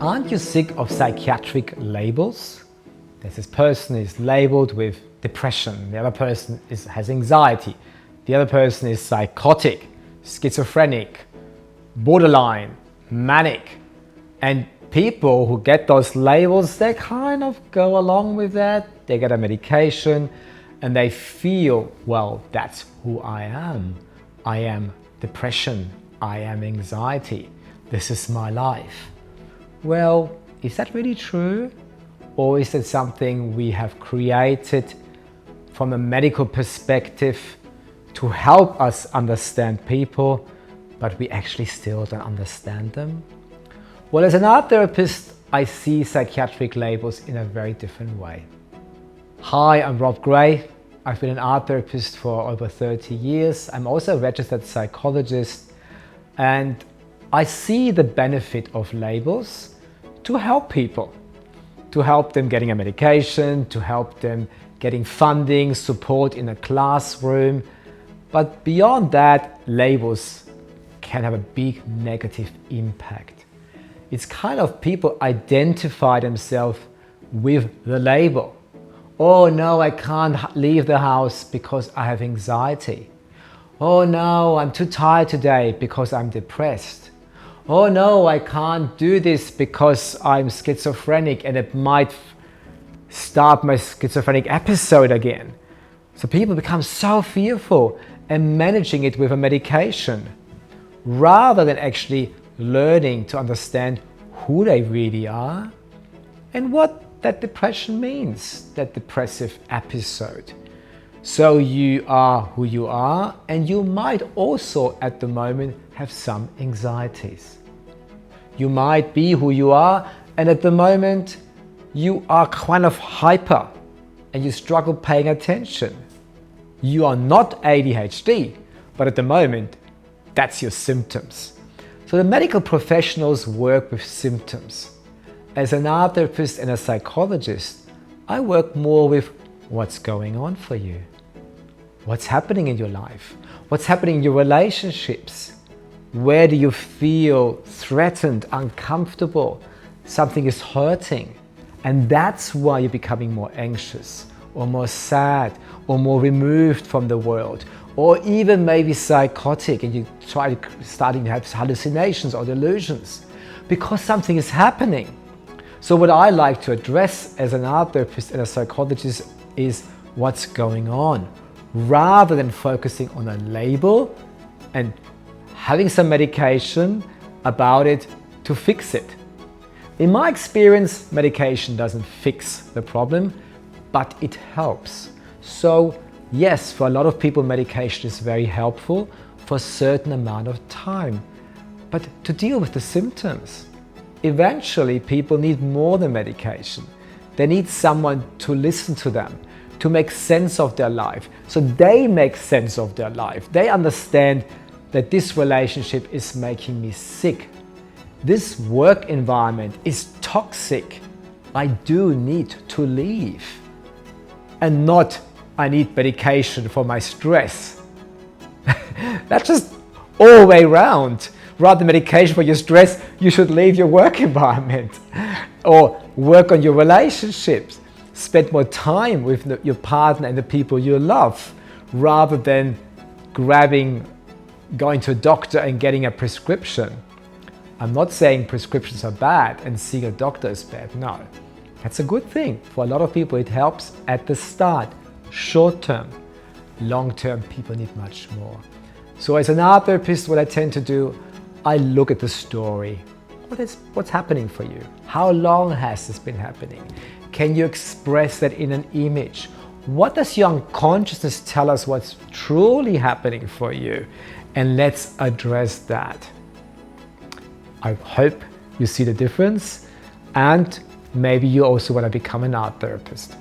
Aren't you sick of psychiatric labels? There's this person is labeled with depression, the other person has anxiety, the other person is psychotic, schizophrenic, borderline, manic. And people who get those labels, they kind of go along with that. They get a medication and they feel, well, that's who I am. I am depression, I am anxiety, this is my life. Well, is that really true? Or is it something we have created from a medical perspective to help us understand people, but we actually still don't understand them? Well, as an art therapist, I see psychiatric labels in a very different way. Hi, I'm Rob Gray. I've been an art therapist for over 30 years. I'm also a registered psychologist, and I see the benefit of labels to help people, to help them getting a medication, to help them getting funding, support in a classroom. But beyond that, labels can have a big negative impact. It's kind of people identify themselves with the label. Oh no, I can't leave the house because I have anxiety. Oh no, I'm too tired today because I'm depressed. Oh no, I can't do this because I'm schizophrenic and it might start my schizophrenic episode again. So people become so fearful and managing it with a medication rather than actually learning to understand who they really are and what that depression means, that depressive episode. So you are who you are, and you might also at the moment have some anxieties. You might be who you are, and at the moment you are kind of hyper and you struggle paying attention. You are not ADHD, but at the moment that's your symptoms. So the medical professionals work with symptoms. As an art therapist and a psychologist, I work more with what's going on for you. What's happening in your life? What's happening in your relationships? Where do you feel threatened, uncomfortable? Something is hurting. And that's why you're becoming more anxious or more sad or more removed from the world, or even maybe psychotic and you starting to have hallucinations or delusions because something is happening. So what I like to address as an art therapist and a psychologist is what's going on, rather than focusing on a label and having some medication about it to fix it. In my experience, medication doesn't fix the problem, but it helps. So yes, for a lot of people, medication is very helpful for a certain amount of time. But to deal with the symptoms, eventually people need more than medication. They need someone to listen to them, to make sense of their life. So they make sense of their life. They understand that this relationship is making me sick. This work environment is toxic. I do need to leave. And not, I need medication for my stress. That's just all the way around. Rather than medication for your stress, you should leave your work environment or work on your relationships. Spend more time with your partner and the people you love rather than going to a doctor and getting a prescription. I'm not saying prescriptions are bad and seeing a doctor is bad. No, that's a good thing. For a lot of people, it helps at the start, short term. Long term, people need much more. So as an art therapist, what I tend to do, I look at the story. What's happening for you? How long has this been happening? Can you express that in an image? What does your unconsciousness tell us what's truly happening for you? And let's address that. I hope you see the difference, and maybe you also want to become an art therapist.